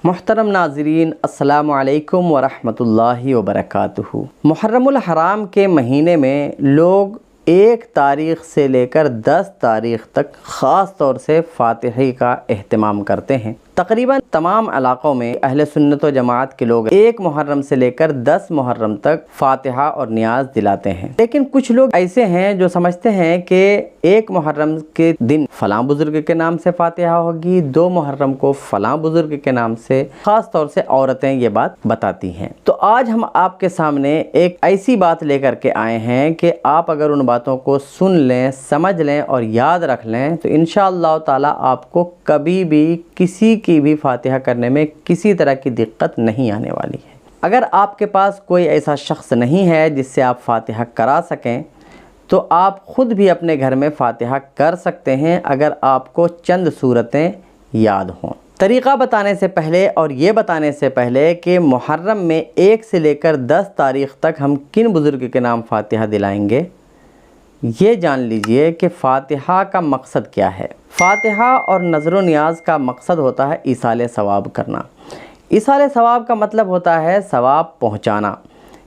محترم ناظرین، السلام علیکم ورحمۃ اللہ وبرکاتہ۔ محرم الحرام کے مہینے میں لوگ 1 تاریخ سے لے کر 10 تاریخ تک خاص طور سے فاتحی کا اہتمام کرتے ہیں۔ تقریباً تمام علاقوں میں اہل سنت و جماعت کے لوگ 1 محرم سے لے کر 10 محرم تک فاتحہ اور نیاز دلاتے ہیں، لیکن کچھ لوگ ایسے ہیں جو سمجھتے ہیں کہ 1 محرم کے دن فلاں بزرگ کے نام سے فاتحہ ہوگی، 2 محرم کو فلاں بزرگ کے نام سے، خاص طور سے عورتیں یہ بات بتاتی ہیں۔ تو آج ہم آپ کے سامنے ایک ایسی بات لے کر کے آئے ہیں کہ آپ اگر ان باتوں کو سن لیں، سمجھ لیں اور یاد رکھ لیں تو انشاءاللہ تعالی آپ کو کبھی بھی کسی کی بھی فاتحہ کرنے میں کسی طرح کی دقت نہیں آنے والی ہے۔ اگر آپ کے پاس کوئی ایسا شخص نہیں ہے جس سے آپ فاتحہ کرا سکیں تو آپ خود بھی اپنے گھر میں فاتحہ کر سکتے ہیں اگر آپ کو چند صورتیں یاد ہوں۔ طریقہ بتانے سے پہلے اور یہ بتانے سے پہلے کہ محرم میں 1 سے لے کر 10 تاریخ تک ہم کن بزرگ کے نام فاتحہ دلائیں گے، یہ جان لیجئے کہ فاتحہ کا مقصد کیا ہے۔ فاتحہ اور نذر و نیاز کا مقصد ہوتا ہے ایصال ثواب کرنا۔ ایصال ثواب کا مطلب ہوتا ہے ثواب پہنچانا،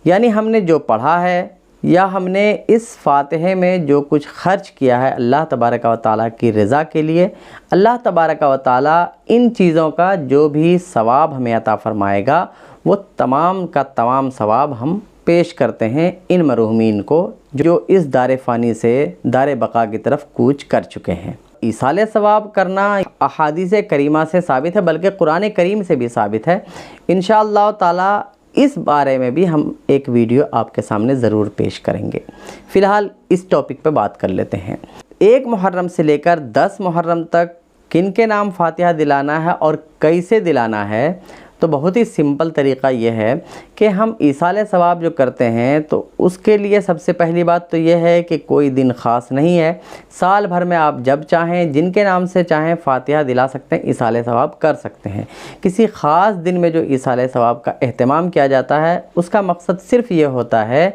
یعنی ہم نے جو پڑھا ہے یا ہم نے اس فاتحے میں جو کچھ خرچ کیا ہے اللہ تبارک و تعالیٰ کی رضا کے لیے، اللہ تبارک و تعالیٰ ان چیزوں کا جو بھی ثواب ہمیں عطا فرمائے گا وہ تمام کا تمام ثواب ہم پیش کرتے ہیں ان مرحومین کو جو اس دار فانی سے دار بقا کی طرف کوچ کر چکے ہیں۔ ایصال ثواب کرنا احادیث کریمہ سے ثابت ہے، بلکہ قرآن کریم سے بھی ثابت ہے۔ انشاءاللہ تعالی اس بارے میں بھی ہم ایک ویڈیو آپ کے سامنے ضرور پیش کریں گے۔ فی الحال اس ٹاپک پہ بات کر لیتے ہیں۔ 1 محرم سے لے کر 10 محرم تک کن کے نام فاتحہ دلانا ہے اور کیسے دلانا ہے، تو بہت ہی سمپل طریقہ یہ ہے کہ ہم ایصال ثواب جو کرتے ہیں تو اس کے لیے سب سے پہلی بات تو یہ ہے کہ کوئی دن خاص نہیں ہے، سال بھر میں آپ جب چاہیں جن کے نام سے چاہیں فاتحہ دلا سکتے ہیں، ایصال ثواب کر سکتے ہیں۔ کسی خاص دن میں جو ایصال ثواب کا اہتمام کیا جاتا ہے اس کا مقصد صرف یہ ہوتا ہے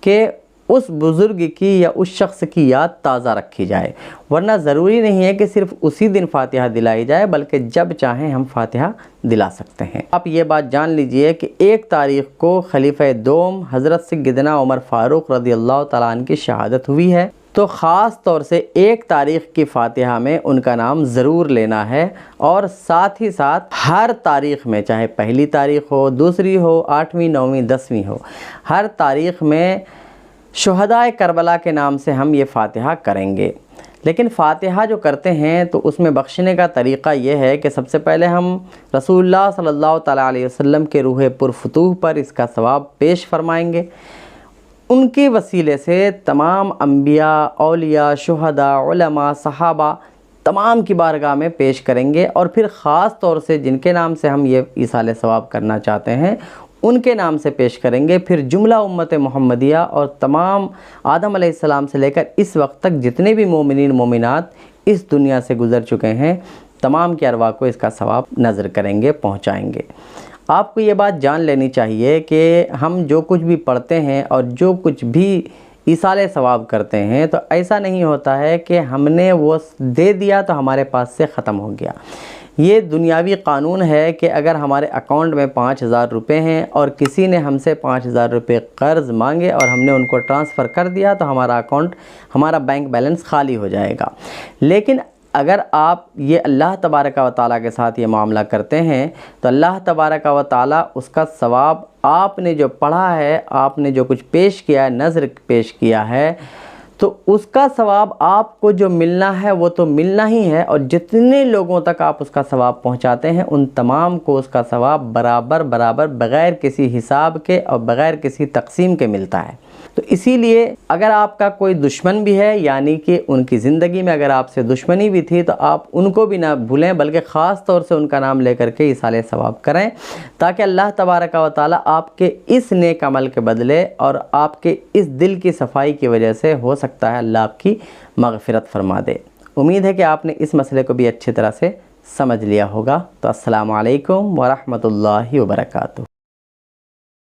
کہ اس بزرگ کی یا اس شخص کی یاد تازہ رکھی جائے، ورنہ ضروری نہیں ہے کہ صرف اسی دن فاتحہ دلائی جائے، بلکہ جب چاہیں ہم فاتحہ دلا سکتے ہیں۔ آپ یہ بات جان لیجئے کہ 1 تاریخ کو خلیفہ دوم حضرت سیدنا عمر فاروق رضی اللہ تعالیٰ عنہ کی شہادت ہوئی ہے، تو خاص طور سے 1 تاریخ کی فاتحہ میں ان کا نام ضرور لینا ہے، اور ساتھ ہی ساتھ ہر تاریخ میں، چاہے پہلی تاریخ ہو، دوسری ہو، 8ویں، 9ویں، 10ویں ہو، ہر تاریخ میں شہدائے کربلا کے نام سے ہم یہ فاتحہ کریں گے۔ لیکن فاتحہ جو کرتے ہیں تو اس میں بخشنے کا طریقہ یہ ہے کہ سب سے پہلے ہم رسول اللہ صلی اللہ تعالیٰ علیہ وسلم کے روح پرفتوح پر اس کا ثواب پیش فرمائیں گے۔ ان کے وسیلے سے تمام انبیاء، اولیاء، شہداء، علماء، صحابہ تمام کی بارگاہ میں پیش کریں گے، اور پھر خاص طور سے جن کے نام سے ہم یہ ایصال ثواب کرنا چاہتے ہیں ان کے نام سے پیش کریں گے۔ پھر جملہ امت محمدیہ اور تمام آدم علیہ السلام سے لے کر اس وقت تک جتنے بھی مومنین مومنات اس دنیا سے گزر چکے ہیں، تمام کی ارواح کو اس کا ثواب نذر کریں گے، پہنچائیں گے۔ آپ کو یہ بات جان لینی چاہیے کہ ہم جو کچھ بھی پڑھتے ہیں اور جو کچھ بھی ایصال ثواب کرتے ہیں تو ایسا نہیں ہوتا ہے کہ ہم نے وہ دے دیا تو ہمارے پاس سے ختم ہو گیا۔ یہ دنیاوی قانون ہے کہ اگر ہمارے اکاؤنٹ میں 5000 روپے ہیں اور کسی نے ہم سے 5000 روپے قرض مانگے اور ہم نے ان کو ٹرانسفر کر دیا تو ہمارا اکاؤنٹ، ہمارا بینک بیلنس خالی ہو جائے گا۔ لیکن اگر آپ یہ اللہ تبارک و تعالیٰ کے ساتھ یہ معاملہ کرتے ہیں تو اللہ تبارک و تعالیٰ اس کا ثواب، آپ نے جو پڑھا ہے، آپ نے جو کچھ پیش کیا ہے، نذر پیش کیا ہے، تو اس کا ثواب آپ کو جو ملنا ہے وہ تو ملنا ہی ہے، اور جتنے لوگوں تک آپ اس کا ثواب پہنچاتے ہیں ان تمام کو اس کا ثواب برابر بغیر کسی حساب کے اور بغیر کسی تقسیم کے ملتا ہے۔ تو اسی لیے اگر آپ کا کوئی دشمن بھی ہے، یعنی کہ ان کی زندگی میں اگر آپ سے دشمنی بھی تھی، تو آپ ان کو بھی نہ بھولیں، بلکہ خاص طور سے ان کا نام لے کر کے ایصال ثواب کریں، تاکہ اللہ تبارک و تعالیٰ آپ کے اس نیک عمل کے بدلے اور آپ کے اس دل کی صفائی کی وجہ سے ہو سکتا ہے اللہ آپ کی مغفرت فرما دے۔ امید ہے کہ آپ نے اس مسئلے کو بھی اچھی طرح سے سمجھ لیا ہوگا۔ تو السلام علیکم ورحمۃ اللہ وبرکاتہ۔